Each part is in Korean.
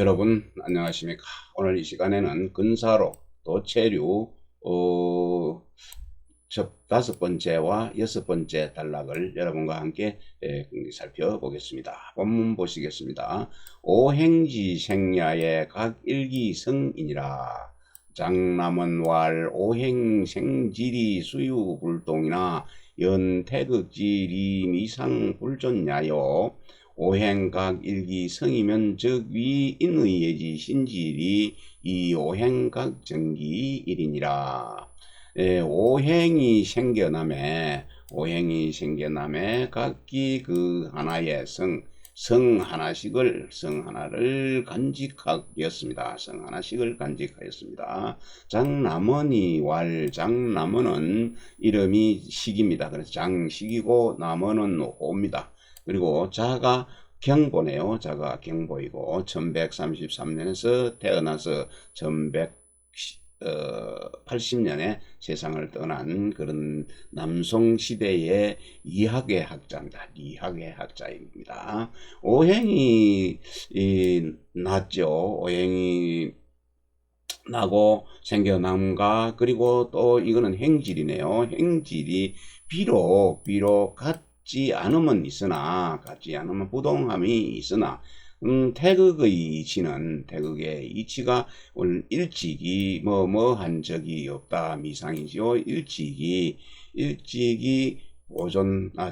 여러분 안녕하십니까. 오늘 이 시간에는 근사록 도체류 첫 5번째와 6번째 단락을 여러분과 함께 살펴보겠습니다. 본문 보시겠습니다. 오행지 생야의 각 일기성이니라. 장남은 왈 오행생지리 수유불동이나 연태극지리 미상불존야요. 오행각 일기성이면 즉 위인의 예지 신질이 이 오행각 정기 일이니라. 오행이 생겨남에 각기 그 하나의 성 하나를 간직하였습니다. 성 하나씩을 간직하였습니다. 장남은 이름이 식입니다. 그래서 장식이고 남원은 호입니다. 그리고 자가 경보네요. 자가 경보이고 1133년에서 태어나서 1180년에 세상을 떠난 그런 남송시대의 이학의 학자입니다. 이학의 학자입니다. 오행이 났죠. 오행이 나고 생겨남과 그리고 또 이거는 행질이네요. 행질이 비록 같지 않으면 부동함이 있으나 태극의 이치가 오늘 일찍이 한 적이 없다 미상이죠. 일찍이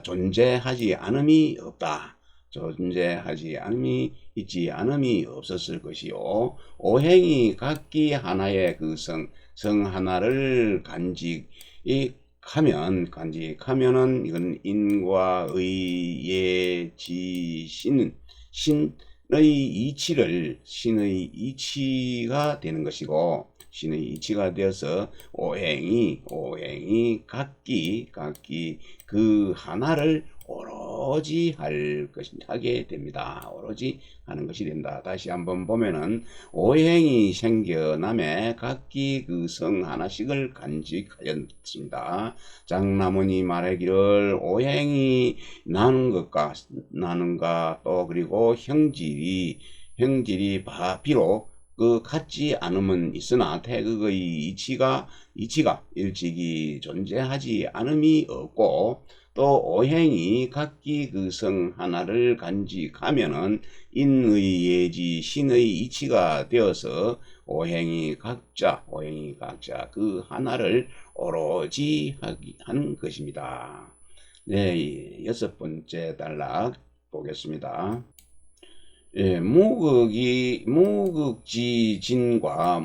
존재하지 않음이 없다. 있지 않음이 없었을 것이요. 오행이 각기 하나의 그 성 하나를 간직하면은 이건 인과 의 예지 신의 이치가 되는 것이고, 신의 이치가 되어서 오행이 각기 그 하나를 오로지 하게 됩니다. 오로지 하는 것이 된다. 다시 한번 보면은 오행이 생겨남에 각기 그 성 하나씩을 간직하였습니다. 장남원이 말하기를 오행이 나는가 또 그리고 형질이 비록 그 같지 않음은 있으나 태극의 이치가 일찍이 존재하지 않음이 없고, 또 오행이 각기 그 성 하나를 간직하면은 인의 예지 신의 이치가 되어서 오행이 각자 그 하나를 오로지 하는 것입니다. 네, 6번째 단락 보겠습니다. 무극지진과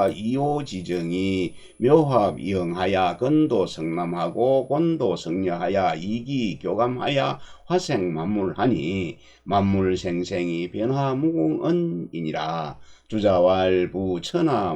이호지정이 묘합이응하여 건도성남하고 권도성여하여 이기교감하여 화생만물하니 만물생생이 변화무궁언이니라. 주자왈부 천하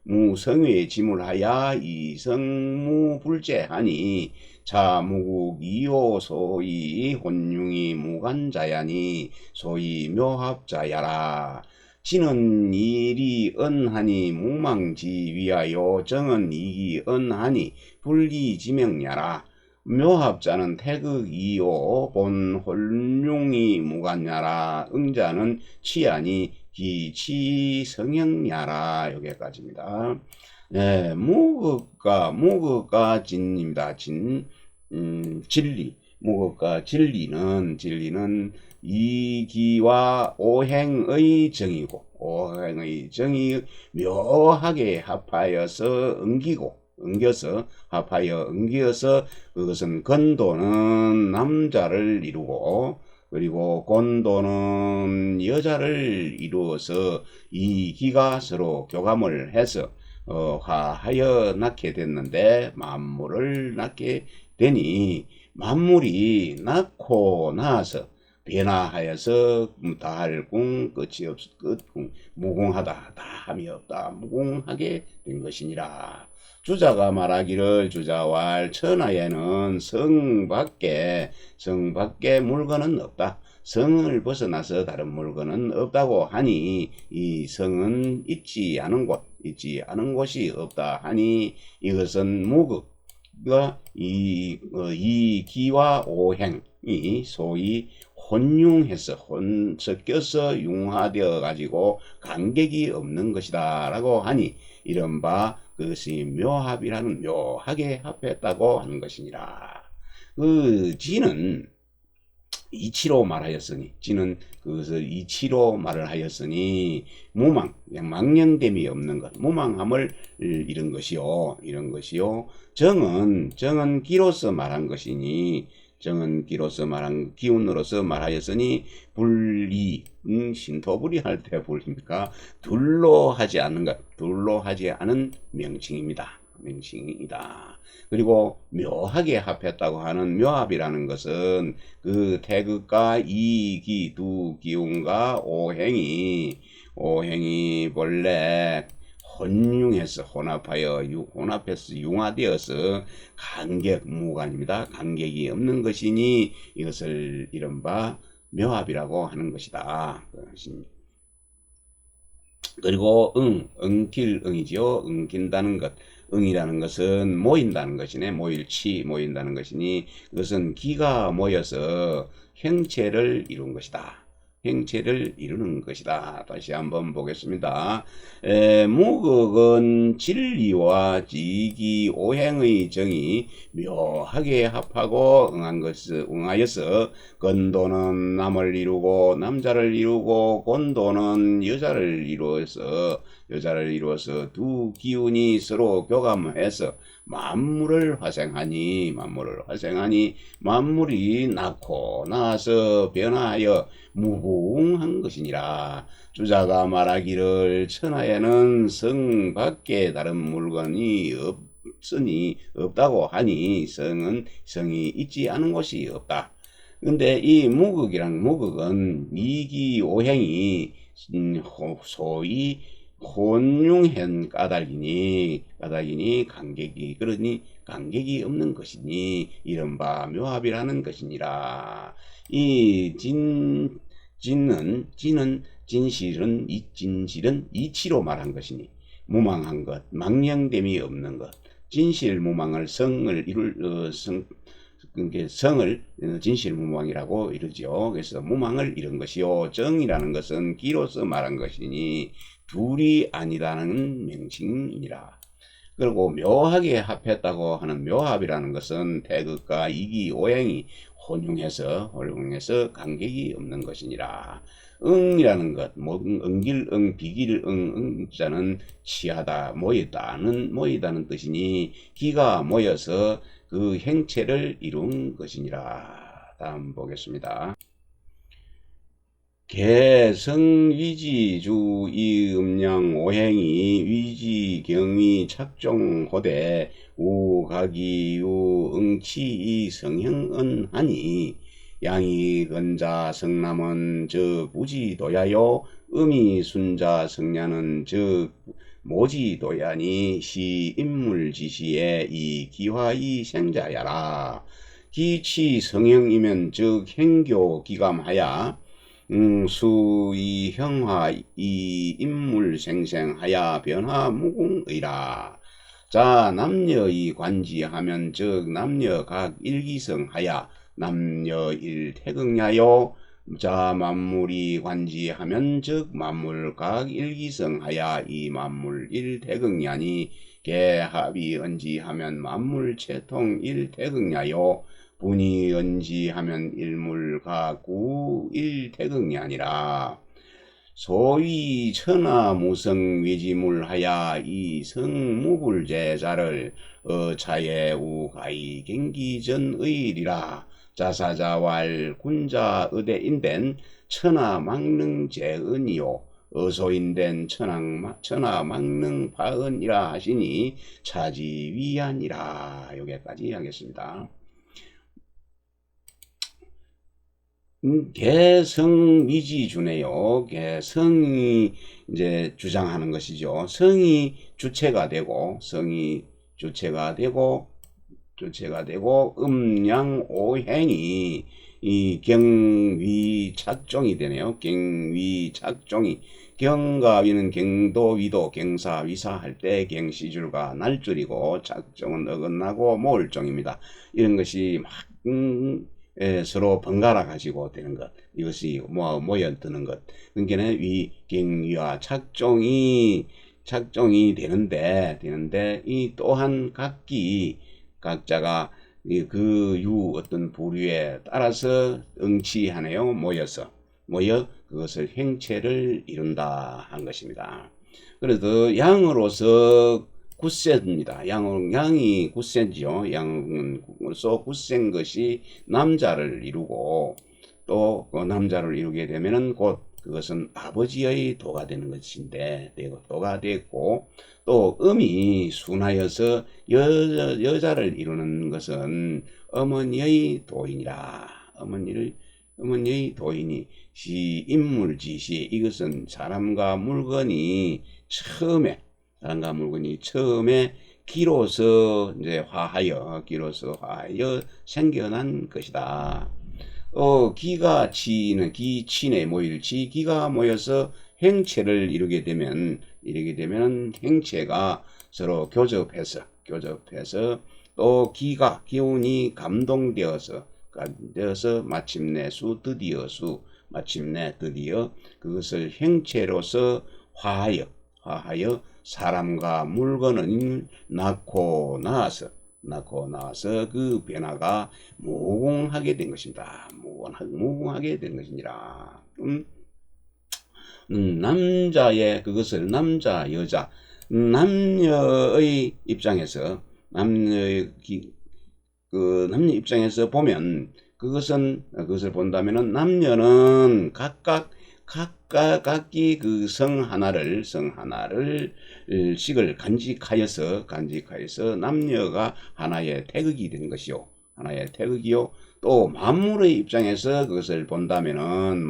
무성외 지물하여 이성무불제하니 자무국 이호 소위 혼융이 무간자야니 소위 묘합자야라. 지는 일이 언하니 무망지 위하여 정은 이기 언하니 불기지명야라. 묘합자는 태극 이호 본 혼융이 무간야라. 응자는 취하니 기치 성형야라. 여기까지입니다. 네, 무극과 진입니다. 진리. 무극과 진리는 이기와 오행의 정이고, 오행의 정이 묘하게 합하여서 엉겨서 그것은 건도는 남자를 이루고, 그리고 권도는 여자를 이루어서 이기가 서로 교감을 해서 화하여 낳게 됐는데, 만물을 낳게 되니 만물이 낳고 나서 변화하여서 다할궁 끝이 없 끝궁 무궁하다 다함이 없다 무궁하게 된 것이니라. 주자가 말하기를 주자왈 천하에는 성 밖에 물건은 없다. 성을 벗어나서 다른 물건은 없다고 하니 이 성은 있지 않은 곳이 없다 하니 이것은 무극과 이 기와 오행이 소위 혼융해서 섞여서 융화되어 가지고 간격이 없는 것이다 라고 하니 이른바 그것이 묘합이라는 묘하게 합했다고 하는 것이니라. 그 지는 이치로 말하였으니 지는 그것을 이치로 말을 하였으니 무망 망령됨이 없는 것 무망함을 이런 것이요 정은 기로서 말한 것이니 정은 기로서 말한 기운으로서 말하였으니 불이 신토불이 할 때 불입니까? 둘로 하지 않는 것 둘로 하지 않은 명칭입니다. 명칭이다. 그리고 묘하게 합했다고 하는 묘합이라는 것은 그 태극과 이기 두 기운과 오행이 본래 혼융해서 혼합해서 융화되어서 간격 무관입니다. 간격이 없는 것이니 이것을 이른바 묘합이라고 하는 것이다. 그리고 응길응이죠. 응긴다는 것. 응이라는 것은 모인다는 것이네. 모인다는 것이니 그것은 기가 모여서 형체를 이룬 것이다. 형체를 이루는 것이다. 다시 한번 보겠습니다. 무극은 진리와 지기 오행의 정이 묘하게 합하고 응하여서 건도는 남을 이루고 남자를 이루고 곤도는 여자를 이루어서 두 기운이 서로 교감해서 만물을 화생하니 만물이 낳고 나서 변화하여 무궁한 것이니라. 주자가 말하기를 천하에는 성 밖에 다른 물건이 없다고 하니 성이 있지 않은 곳이 없다. 근데 이 무극은 이기 오행이 소위 혼용한 까닭이니 그러니 간격이 없는 것이니 이른바 묘합이라는 것이니라. 이 진실은 이치로 말한 것이니 무망한 것, 망령됨이 없는 것, 진실 무망을 성을 진실 무망이라고 이르죠. 그래서 무망을 이룬 것이요. 정이라는 것은 기로서 말한 것이니 둘이 아니다는 명칭이니라. 그리고 묘하게 합했다고 하는 묘합이라는 것은 태극과 이기 오행이 혼용해서 간격이 없는 것이니라. 응이라는 것, 응길응, 비길응, 자는 취하다, 모이다는 뜻이니 기가 모여서 그 행체를 이룬 것이니라. 다음 보겠습니다. 개성위지주 이음양 오행이 위지 경위 착종호대 우가기유 응치이 성형은하니 양이 건자 성남은 저 부지도야요 음이 순자 성냐는 저 모지도야니 시 인물지시에 이 기화이 생자야라. 기치 성형이면 즉 행교 기감하야 수이 형화 이 인물 생생하야 변화 무궁의라. 자 남녀의 관지하면 즉 남녀 각 일기성하야 남녀 일태극야요. 자 만물이 관지하면 즉 만물 각 일기성하야 이 만물 일태극야니 개합이 언지하면 만물 채통 일태극야요. 분이 언지하면 일물가구 일태극이 아니라 소위 천하무성 위지물하야 이 성무불제자를 어차에 우가이 경기전의리라. 자사자왈 군자 의대인된 천하망능제은이요 어소인된 천하망능파은이라 하시니 차지위안이라. 여기까지 하겠습니다. 개성위지주네요. 개성이 이제 주장하는 것이죠. 성이 주체가 되고 음양 오행이 이 경위착종이 되네요. 경위착종이 경과 위는 경도 위도 경사 위사 할 때 경시줄과 날줄이고 착종은 어긋나고 모을종입니다. 이런 것이 막 서로 번갈아 가지고 되는 것, 이것이 모여드는 것. 그러니까 위경위와 착종이 되는데 이 또한 각자가 그 어떤 부류에 따라서 응치하네요. 모여 그것을 행체를 이룬다 한 것입니다. 그래서 양으로서 굳세입니다. 양이 굳센지요. 양으로서 굳센 것이 남자를 이루고 또 그 남자를 이루게 되면은 곧 그것은 아버지의 도가 되는 것인데 도가 됐고 또 음이 순하여서 여자를 이루는 것은 어머니의 도이니라. 어머니의 도이니 인물지시 이것은 사람과 물건이 처음에 기로서 이제 화하여 생겨난 것이다. 기치네 모일지 기가 모여서 행체를 이루게 되면 행체가 서로 교접해서 또 기운이 감동되어서 마침내 드디어 그것을 행체로서 화하여 사람과 물건을 낳고 나서 그 변화가 무궁하게 된 것입니다. 무궁하게 된 것이니라. 남자의 그것을 남자 여자 남녀의 입장에서 남녀 입장에서 보면 그것을 본다면은 남녀는 각기 그 성 하나를 식을 간직하여서 남녀가 하나의 태극이 된 것이요. 또 만물의 입장에서 그것을 본다면은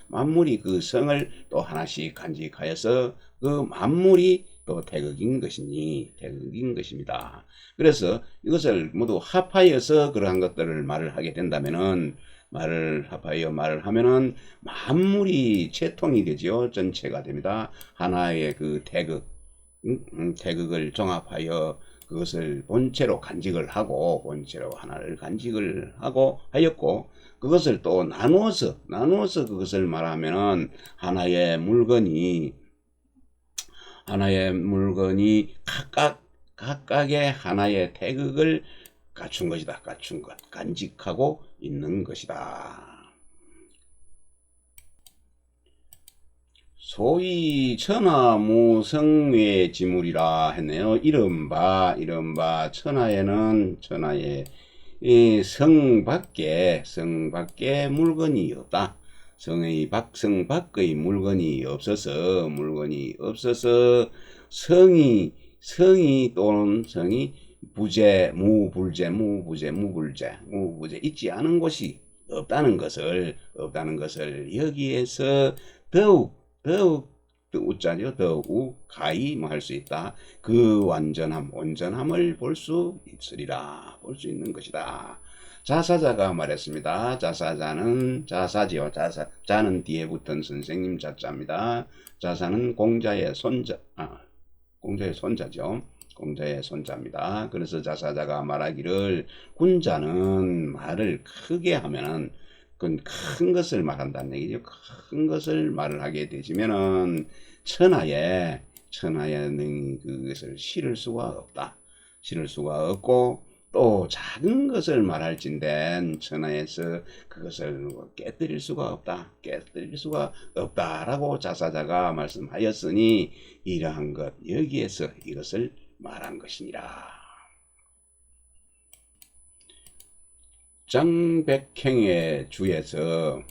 만물이 그 성을 또 하나씩 간직하여서 그 만물이 또 태극인 것입니다. 그래서 이것을 모두 합하여서 그러한 것들을 말을 하게 된다면은 말을 하면은 만물이 채통이 되죠. 전체가 됩니다. 하나의 그 태극을 종합하여 그것을 본체로 하나를 간직을 하고 하였고 그것을 또 나누어서 그것을 말하면은 하나의 물건이 각각의 하나의 태극을 갖춘 것이다. 간직하고 있는 것이다. 소위 천하무성의 지물이라 했네요. 이른바 천하에 성 밖에 물건이 없다. 성 밖의 물건이 없어서 성이 또는 성이 무불제 있지 않은 곳이 없다는 것을 여기에서 더욱 가히 할 수 있다. 그 온전함을 볼 수 있는 것이다. 자사자가 말했습니다. 자사지요. 자는 뒤에 붙은 선생님 자자입니다. 자사는 공자의 손자죠. 공자의 손자입니다. 그래서 자사자가 말하기를 군자는 말을 크게 하면은 그건 큰 것을 말한다는 얘기죠. 큰 것을 말을 하게 되시면은 천하에는 그것을 실을 수가 없고 또 작은 것을 말할진된 천하에서 그것을 깨뜨릴 수가 없다라고 자사자가 말씀하였으니 이러한 것 여기에서 이것을 말한 것이니라. 장백행의 주에서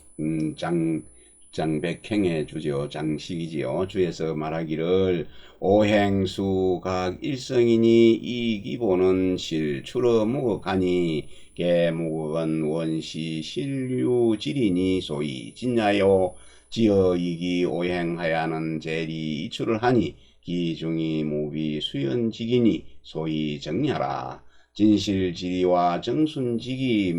장백행의 주죠. 장식이지요. 주에서 말하기를 오행수각 일성이니 이기보는 실추러무극하니 개무극은 원시 실류질이니 소위 진야요 지어이기 오행하야는 제리 이출을 하니 기중이 무비 수연직이니 소위 정야라. 진실지리와 정순직이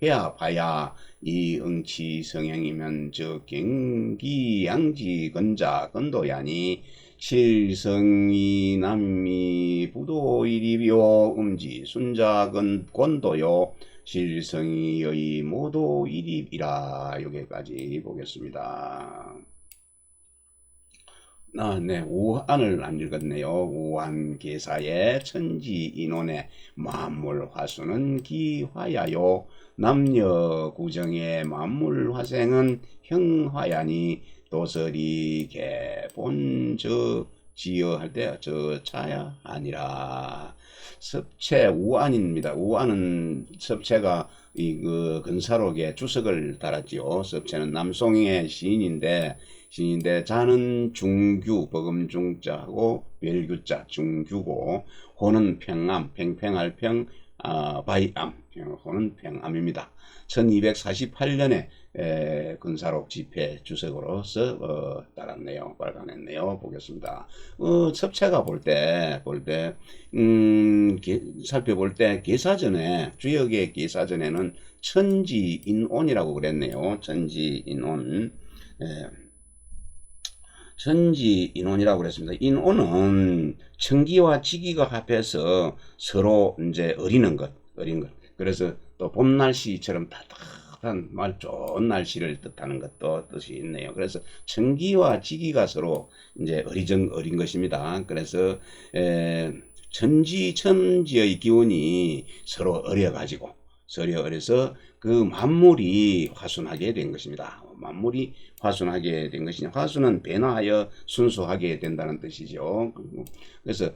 묘회합하야 이 응치 성형이면 즉 경기양지 건도야니 실성이 남미 부도일이요 음지 순자 건도요 실성이의 모두 일입이라. 여기까지 보겠습니다. 네, 우한을 안 읽었네요. 우한 계사의 천지인원의 만물화수는 기화야요. 남녀 구정의 만물화생은 형화야니 도설이 개본저 지어 할 때 저 차야 아니라. 섭체 우안입니다. 우안은 섭체가 그 근사록에 주석을 달았지요. 섭체는 남송의 시인인데 자는 중규 버금중자하고 멸규자 중규고 호는 평암 팽팽할 평 바이암 호는 평암입니다. 1248년에 근사록 집회 주석으로서 달았네요. 발간했네요. 보겠습니다. 섭체가 살펴볼 때 계사전에 주역의 계사전에는 천지인온이라고 그랬네요. 천지인온. 천지인온이라고 그랬습니다. 인온은 천기와 지기가 합해서 서로 이제 어린 것. 그래서 또 봄 날씨처럼 따뜻한 말 좋은 날씨를 뜻하는 것도 뜻이 있네요. 그래서 천기와 지기가 서로 이제 어린 것입니다. 그래서 천지의 기운이 서로 어려서 그 만물이 화순하게 된 것입니다. 만물이 화순하게 된 것이냐. 화순은 변화하여 순수하게 된다는 뜻이죠. 그래서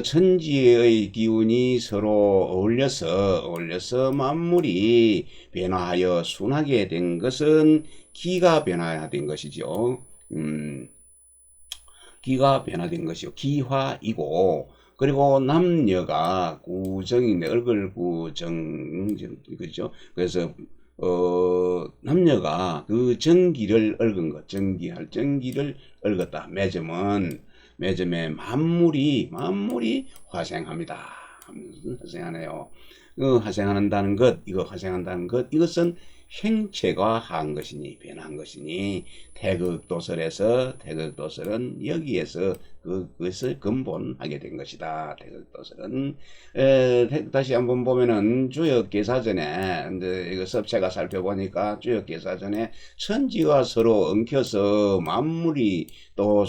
천지의 기운이 서로 어울려서 만물이 변화하여 순하게 된 것은 기가 변화된 것이죠. 기가 변화된 것이요. 기화이고, 그리고 남녀가 구정인데 얼굴 구정 그죠? 그래서 남녀가 그 정기를 얽은 것, 정기를 얽었다. 매점에 만물이 화생합니다. 화생하네요. 화생한다는 것, 이것은 행체가 한 것이니, 변한 것이니, 태극도설은 여기에서 그것을 근본하게 된 것이다. 태극도설은. 다시 한번 보면은 주역계사전에, 이거 섭체가 살펴보니까 주역계사전에 천지가 서로 엉켜서 만물이 또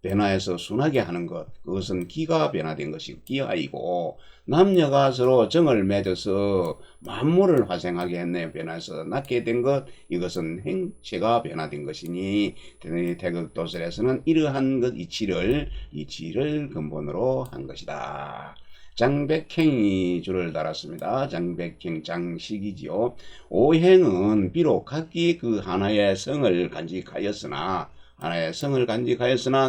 변화해서 순하게 하는 것, 그것은 기가 변화된 것이고 기하이고, 남녀가 서로 정을 맺어서 만물을 화생하게 했네요. 변화해서 낳게 된 것, 이것은 행체가 변화된 것이니 태극도설에서는 이러한 것 이치를 근본으로 한 것이다. 장백행이 줄을 달았습니다. 장백행 장식이지요. 오행은 비록 각기 그 하나의 성을 간직하였으나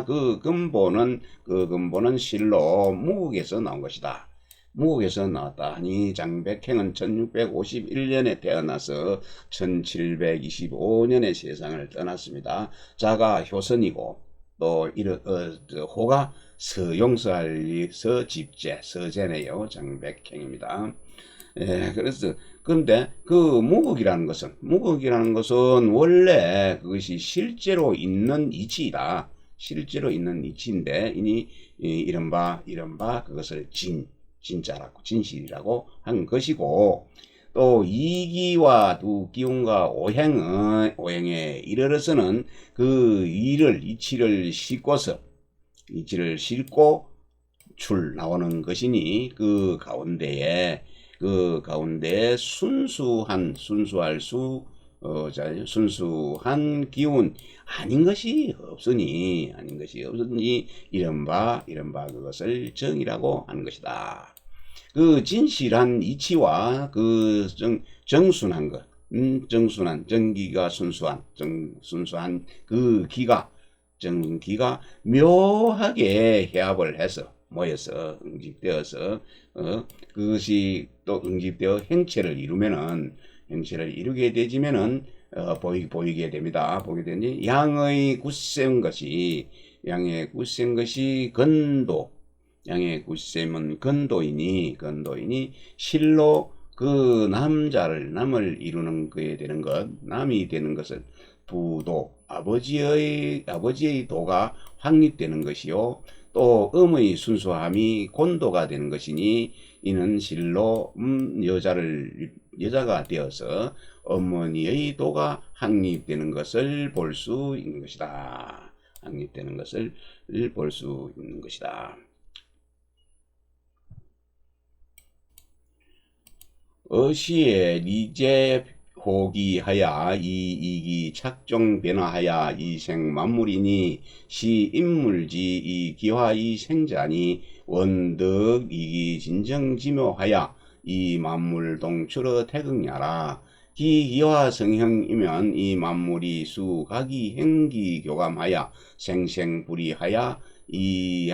그 근본은 실로 무국에서 나온 것이다. 무국에서 나왔다 하니 장백행은 1651년에 태어나서 1725년에 세상을 떠났습니다. 자가 효선이고 또 호가 서용서할서 집제 서제네요. 장백행입니다. 그런데 그 무국이라는 것은 원래 그것이 실제로 있는 이치이다. 실제로 있는 이치인데 이른바 그것을 진실이라고 한 것이고, 또 이기와 두기운과 오행에 이르러서는 그 이치를 싣고 나오는 것이니 그 가운데에 순수한 기운 아닌 것이 없으니 이른바 그것을 정이라고 하는 것이다. 그 진실한 이치와 그 정순한 것, 정기가 순수한 그 정기가 묘하게 해합을 해서 모여서 응집되어서 그것이 또 응집되어 행체를 이루게 되지면은 보이게 됩니다. 보게 되니 양의 굳센 것이 근도, 양의 굳셈은 근도이니 실로 그 남을 이루는 그에 되는 것, 남이 되는 것은 부도, 아버지의 도가 확립되는 것이요. 또 음의 순수함이 곤도가 되는 것이니 이는 실로 여자가 되어서 어머니의 도가 확립되는 것을 볼 수 있는 것이다. 확립되는 것을 볼 수 있는 것이다. 어시에 리제 호기하야 이익이 착종 변화하야 이생 만물이니 시 인물지 이 기화 이 생자니 원득 이기 진정지묘하야 이 만물 동출어 태극야라. 기기화 성형이면 이 만물이 수각이 행기 교감하야 생생불이하야 이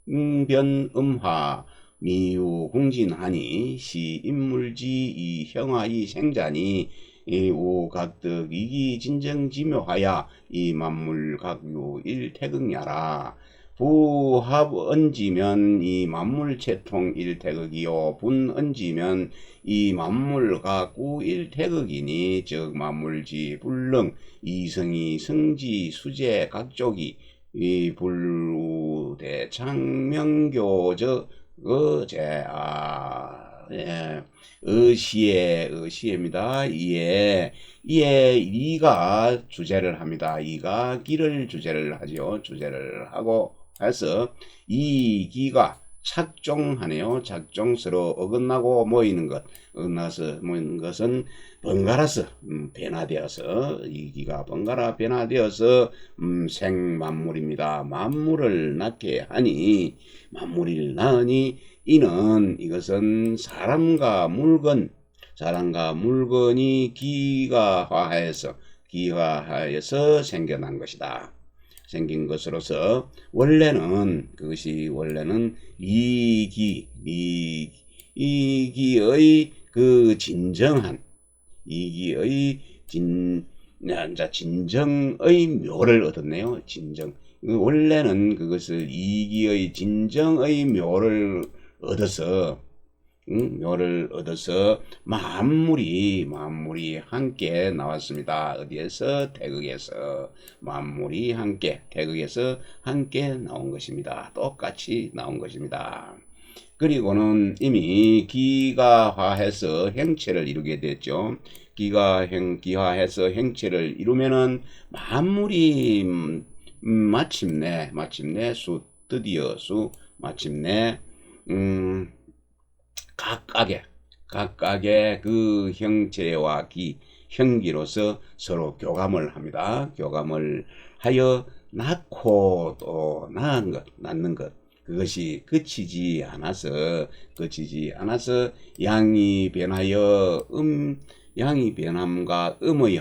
양변음화 미유공진하니 시인물지 이 형화이 생자니 이 우각득 이기 진정지묘하야 이 만물각유 일태극야라. 부합 얹으면 이 만물체통 일태극이요 분 얹으면 이 만물각구 일태극이니 즉 만물지 불능 이성이 성지 수재 각족이 이 불우대 창명교적 예. 의시에입니다. 이에 이가 주제를 합니다. 이가 기를 주제를 하지요. 주제를 하고 해서 이 기가 착종하네요. 착종서로 어긋나고 모이는 것, 어긋나서 모이는 것은 번갈아서 변화되어서 이 기가 번갈아 변화되어서 생만물입니다. 만물을 낳게 하니 만물을 낳으니 이는 이것은 사람과 물건이 기가화해서 생겨난 것이다. 생긴 것으로서 그것이 원래는 이기의 그 진정의 묘를 얻었네요. 원래는 그것을 이기의 진정의 묘를 얻어서 만물이 함께 나왔습니다. 어디에서? 태극에서. 만물이 함께 태극에서 함께 나온 것입니다. 똑같이 나온 것입니다. 그리고는 이미 기가화해서 행체를 이루게 됐죠. 기화해서 행체를 이루면은 만물이 마침내 각각의 그 형체와 형기로서 서로 교감을 합니다. 교감을 하여 낳고 또 낳는 것. 그것이 그치지 않아서 양이 변함과 음의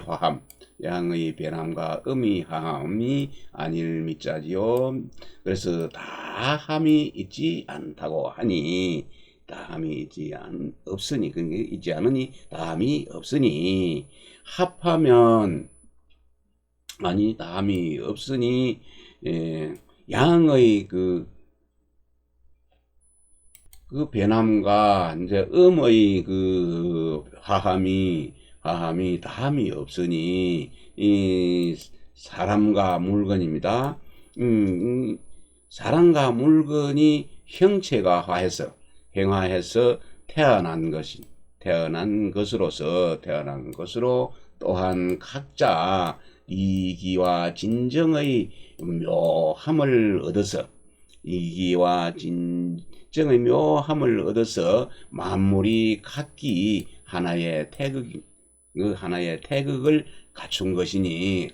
화함이 아닐 미자지요. 그래서 다함이 있지 않다고 하니 다함이 있지 않으니 다함이 없으니 합하면 다함이 없으니 양의 그 변함과 이제 음의 그 화함이 다함이 없으니 이 사람과 물건입니다. 사람과 물건이 형체가 행화해서 태어난 것으로 또한 각자 이기와 진정의 묘함을 얻어서 만물이 각기 하나의 태극을 갖춘 것이니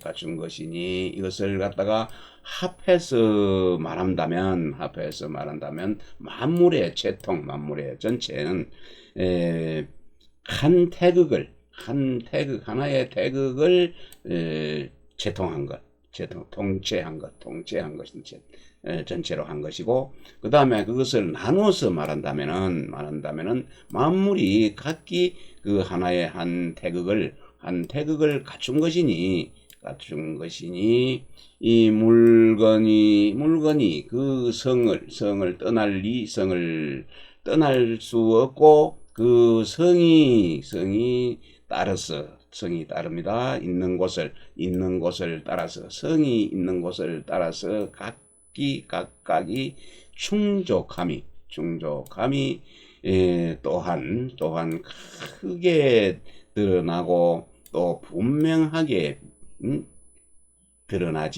이것을 갖다가 합해서 말한다면 만물의 전체는 하나의 태극을 통째한 것인 전체로 한 것이고, 그 다음에 그것을 나누어서 말한다면은 만물이 각기 그 하나의 한 태극을 갖춘 것이니 이 물건이 그 성을 떠날 수 없고 그 성이 따릅니다. 성이 있는 곳을 따라서 각각이 충족함이 또한 크게 드러나고 또 분명하게 드러날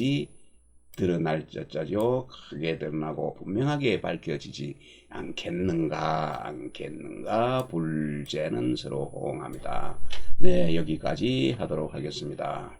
자죠. 크게 드러나고 분명하게 밝혀지지 않겠는가 불제는 서로 호응합니다. 네, 여기까지 하도록 하겠습니다.